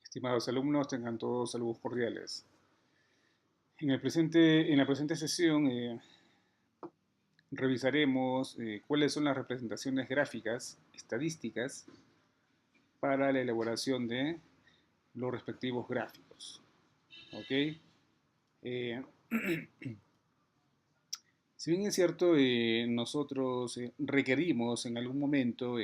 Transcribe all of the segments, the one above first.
Estimados alumnos, tengan todos saludos cordiales. En la presente sesión revisaremos cuáles son las representaciones gráficas estadísticas para la elaboración de los respectivos gráficos. ¿Ok? Eh, si bien es cierto, nosotros requerimos en algún momento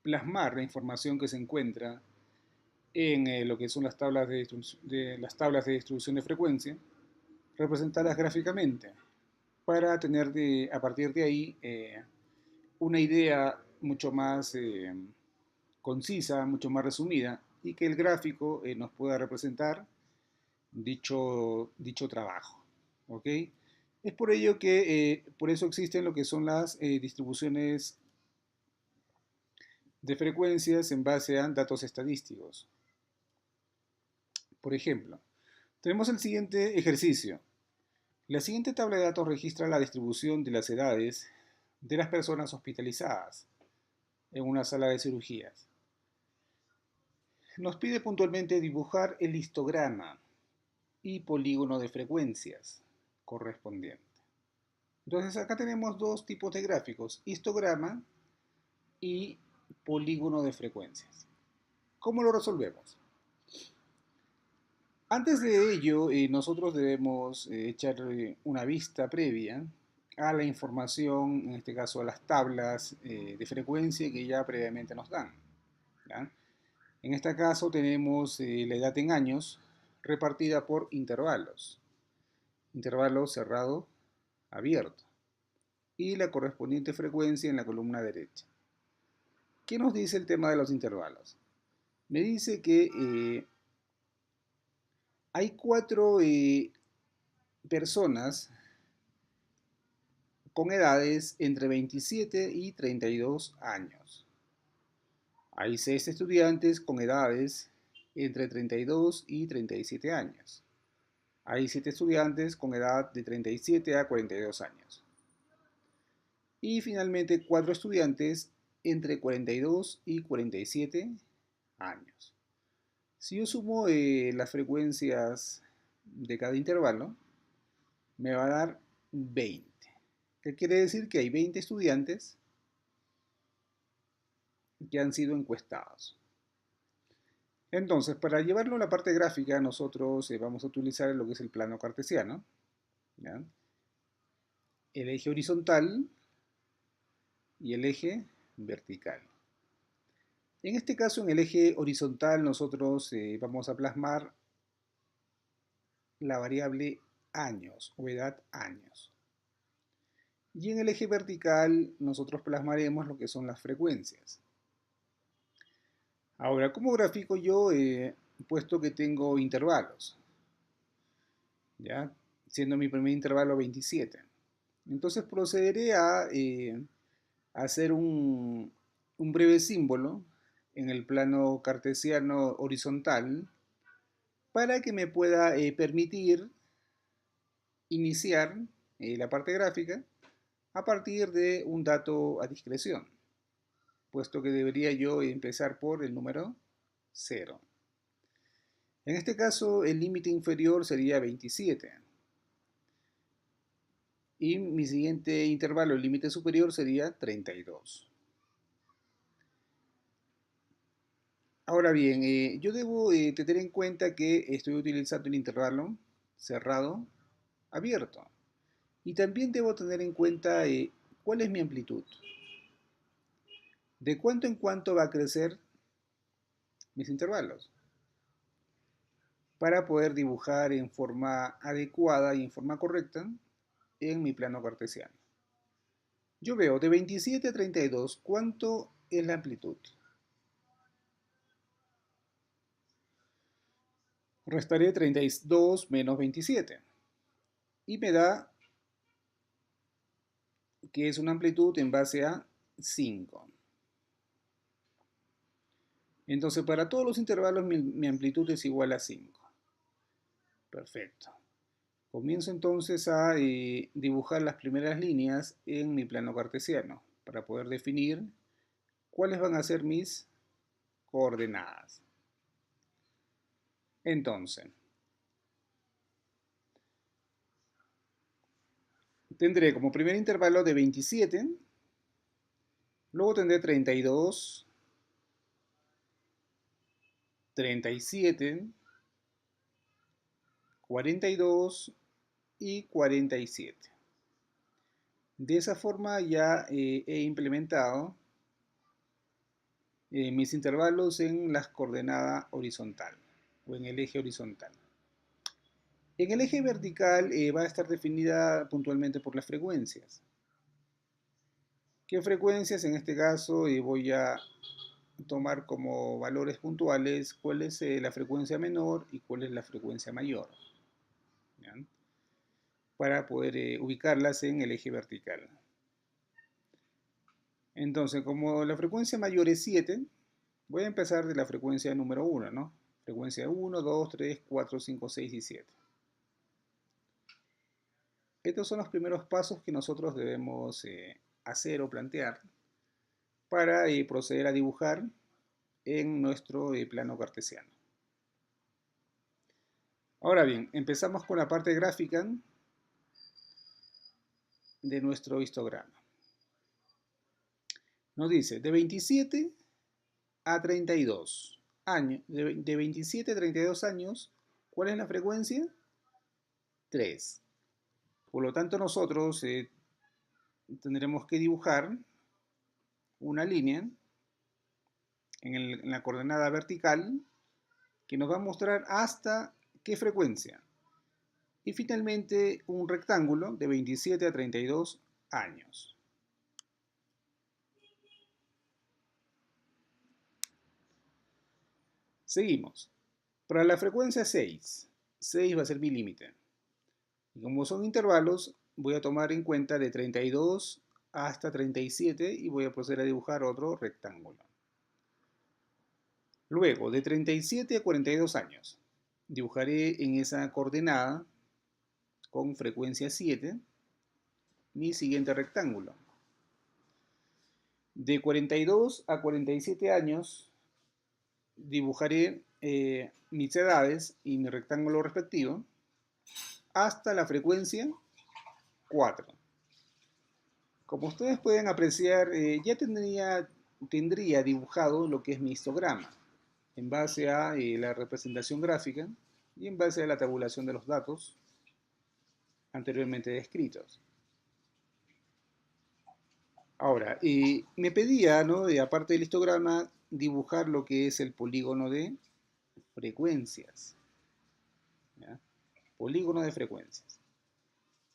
plasmar la información que se encuentra en lo que son las tablas de distribución de frecuencia, representarlas gráficamente para tener a partir de ahí una idea mucho más concisa, mucho más resumida y que el gráfico nos pueda representar dicho trabajo. ¿Ok? Es por ello que por eso existen lo que son las distribuciones de frecuencias en base a datos estadísticos. Por ejemplo, tenemos el siguiente ejercicio. La siguiente tabla de datos registra la distribución de las edades de las personas hospitalizadas en una sala de cirugías. Nos pide puntualmente dibujar el histograma y polígono de frecuencias correspondiente. Entonces acá tenemos dos tipos de gráficos, histograma y polígono de frecuencias. ¿Cómo lo resolvemos? Antes de ello, nosotros debemos echar una vista previa a la información, en este caso a las tablas de frecuencia que ya previamente nos dan. ¿Ya? En este caso tenemos la edad en años repartida por intervalos. Intervalo cerrado, abierto. Y la correspondiente frecuencia en la columna derecha. ¿Qué nos dice el tema de los intervalos? Me dice que hay cuatro personas con edades entre 27 y 32 años. Hay 6 estudiantes con edades entre 32 y 37 años. Hay 7 estudiantes con edad de 37 a 42 años. Y finalmente 4 estudiantes entre 42 y 47 años. Si yo sumo las frecuencias de cada intervalo, me va a dar 20. ¿Qué quiere decir? Que hay 20 estudiantes que han sido encuestados. Entonces, para llevarlo a la parte gráfica, nosotros vamos a utilizar lo que es el plano cartesiano. ¿Ya? El eje horizontal y el eje vertical. En este caso, en el eje horizontal, nosotros vamos a plasmar la variable años o edad años. Y en el eje vertical, nosotros plasmaremos lo que son las frecuencias. Ahora, ¿cómo grafico yo, puesto que tengo intervalos? ¿Ya? Siendo mi primer intervalo 27. Entonces procederé a hacer un breve símbolo en el plano cartesiano horizontal para que me pueda permitir iniciar la parte gráfica a partir de un dato a discreción, puesto que debería yo empezar por el número 0. En este caso, el límite inferior sería 27. Y mi siguiente intervalo, el límite superior, sería 32. Ahora bien, yo debo tener en cuenta que estoy utilizando el intervalo cerrado, abierto. Y también debo tener en cuenta cuál es mi amplitud. De cuánto en cuánto va a crecer mis intervalos para poder dibujar en forma adecuada y en forma correcta en mi plano cartesiano. Yo veo de 27 a 32, ¿cuánto es la amplitud? Restaré 32 menos 27 y me da que es una amplitud en base a 5. Entonces, para todos los intervalos mi amplitud es igual a 5. Perfecto. Comienzo entonces a dibujar las primeras líneas en mi plano cartesiano para poder definir cuáles van a ser mis coordenadas. Entonces, tendré como primer intervalo de 27, luego tendré 32, 37, 42 y 47. De esa forma ya he implementado mis intervalos en la coordenada horizontal o en el eje horizontal. En el eje vertical va a estar definida puntualmente por las frecuencias. ¿Qué frecuencias? En este caso voy a tomar como valores puntuales cuál es la frecuencia menor y cuál es la frecuencia mayor, ¿ya? Para poder ubicarlas en el eje vertical. Entonces, como la frecuencia mayor es 7, voy a empezar de la frecuencia número 1, ¿no? Frecuencia 1, 2, 3, 4, 5, 6 y 7. Estos son los primeros pasos que nosotros debemos hacer o plantear para proceder a dibujar en nuestro plano cartesiano. Ahora bien, empezamos con la parte gráfica de nuestro histograma. Nos dice, de 27 a 32 años, de 27 a 32 años, ¿cuál es la frecuencia? 3. Por lo tanto, nosotros tendremos que dibujar una línea en la coordenada vertical que nos va a mostrar hasta qué frecuencia. Y finalmente un rectángulo de 27 a 32 años. Seguimos. Para la frecuencia 6, 6 va a ser mi límite. Y como son intervalos, voy a tomar en cuenta de 32 hasta 37 y voy a proceder a dibujar otro rectángulo. Luego, de 37 a 42 años, dibujaré en esa coordenada con frecuencia 7 mi siguiente rectángulo. De 42 a 47 años, dibujaré mis edades y mi rectángulo respectivo hasta la frecuencia 4. Como ustedes pueden apreciar, ya tendría dibujado lo que es mi histograma en base a la representación gráfica y en base a la tabulación de los datos anteriormente descritos. Ahora, me pedía, ¿no?, aparte del histograma, dibujar lo que es el polígono de frecuencias, ¿ya? Polígono de frecuencias.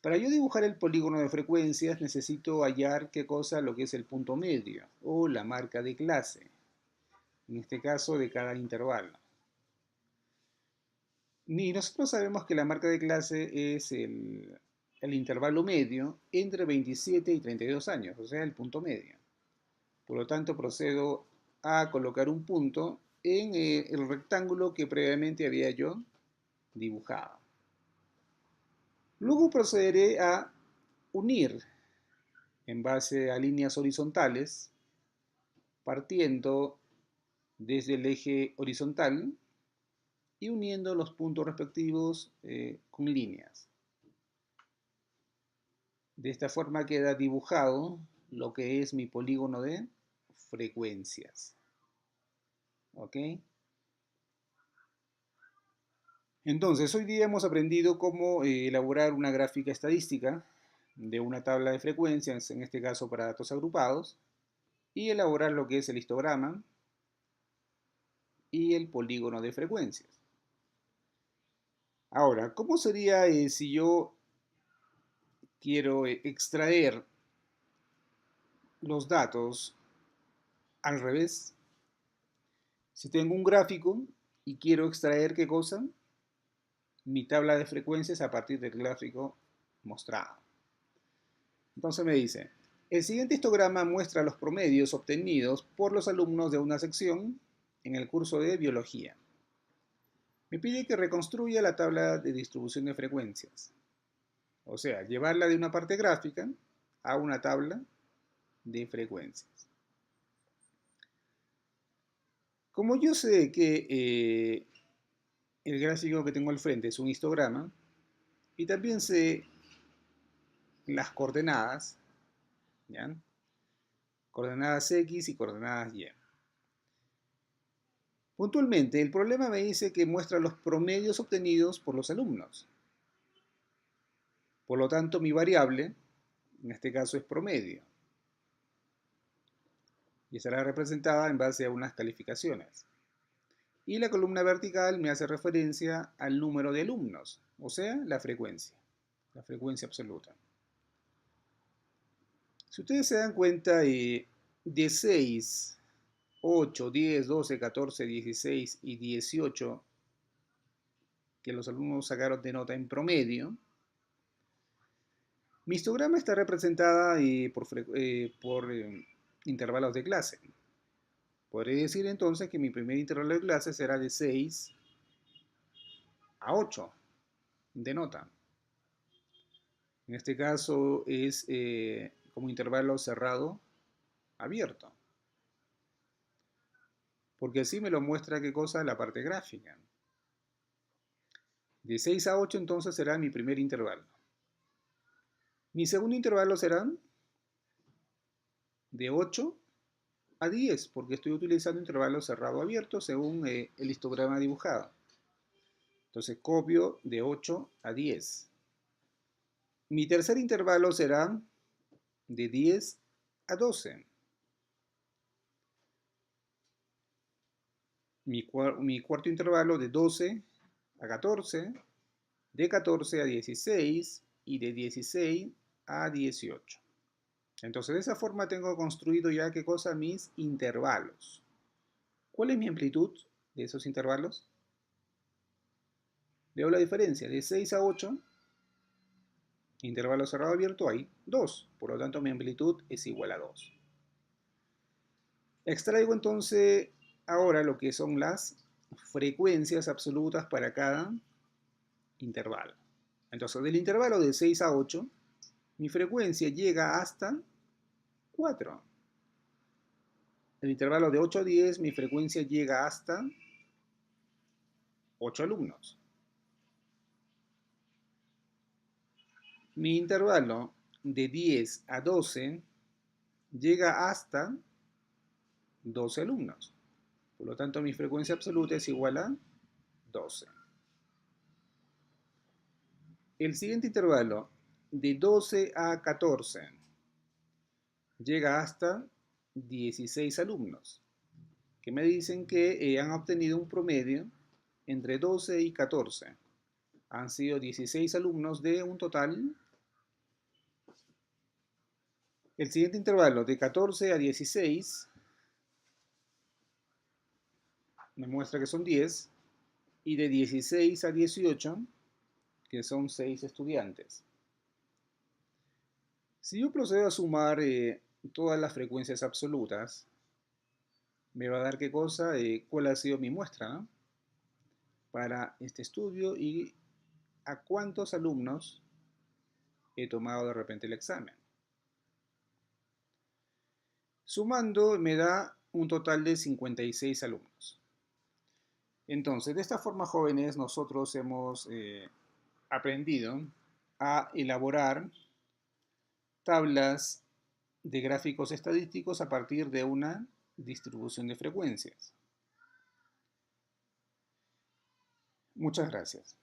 Para yo dibujar el polígono de frecuencias necesito hallar qué cosa, lo que es el punto medio o la marca de clase, en este caso de cada intervalo. Y nosotros sabemos que la marca de clase es el intervalo medio entre 27 y 32 años, o sea, el punto medio. Por lo tanto, procedo a colocar un punto en el rectángulo que previamente había yo dibujado. Luego procederé a unir en base a líneas horizontales, partiendo desde el eje horizontal y uniendo los puntos respectivos con líneas. De esta forma queda dibujado lo que es mi polígono de frecuencias. ¿Ok? Entonces, hoy día hemos aprendido cómo elaborar una gráfica estadística de una tabla de frecuencias, en este caso para datos agrupados, y elaborar lo que es el histograma y el polígono de frecuencias. Ahora, ¿cómo sería si yo quiero extraer los datos al revés? Si tengo un gráfico y quiero extraer ¿qué cosa? Mi tabla de frecuencias a partir del gráfico mostrado. Entonces me dice, el siguiente histograma muestra los promedios obtenidos por los alumnos de una sección en el curso de biología. Me pide que reconstruya la tabla de distribución de frecuencias. O sea, llevarla de una parte gráfica a una tabla de frecuencias. Como yo sé que el gráfico que tengo al frente es un histograma y también sé las coordenadas, ¿ya? Coordenadas X y coordenadas Y. Puntualmente, el problema me dice que muestra los promedios obtenidos por los alumnos. Por lo tanto, mi variable, en este caso, es promedio. Y estará representada en base a unas calificaciones. Y la columna vertical me hace referencia al número de alumnos, o sea, la frecuencia absoluta. Si ustedes se dan cuenta, de 6, 8, 10, 12, 14, 16 y 18 que los alumnos sacaron de nota en promedio, mi histograma está representada por intervalos de clase. Podré decir entonces que mi primer intervalo de clase será de 6 a 8 de nota. En este caso es como intervalo cerrado abierto. Porque así me lo muestra qué cosa la parte gráfica. De 6 a 8 entonces será mi primer intervalo. Mi segundo intervalo será de 8 a 10, porque estoy utilizando intervalo cerrado abierto según el histograma dibujado. Entonces copio de 8 a 10. Mi tercer intervalo será de 10 a 12. Mi cuarto intervalo de 12 a 14, de 14 a 16 y de 16 a 18. Entonces de esa forma tengo construido ya qué cosa mis intervalos. ¿Cuál es mi amplitud de esos intervalos? Veo la diferencia, de 6 a 8, intervalo cerrado abierto hay 2, por lo tanto mi amplitud es igual a 2. Extraigo entonces ahora lo que son las frecuencias absolutas para cada intervalo. Entonces del intervalo de 6 a 8, mi frecuencia llega hasta 4. El intervalo de 8 a 10, mi frecuencia llega hasta 8 alumnos. Mi intervalo de 10 a 12 llega hasta 12 alumnos. Por lo tanto, mi frecuencia absoluta es igual a 12. El siguiente intervalo, de 12 a 14, llega hasta 16 alumnos, que me dicen que han obtenido un promedio entre 12 y 14. Han sido 16 alumnos de un total. El siguiente intervalo, de 14 a 16, me muestra que son 10, y de 16 a 18, que son 6 estudiantes. Si yo procedo a sumar todas las frecuencias absolutas, me va a dar qué cosa, cuál ha sido mi muestra, ¿no? Para este estudio y a cuántos alumnos he tomado de repente el examen. Sumando me da un total de 56 alumnos. Entonces, de esta forma, jóvenes, nosotros hemos aprendido a elaborar tablas de gráficos estadísticos a partir de una distribución de frecuencias. Muchas gracias.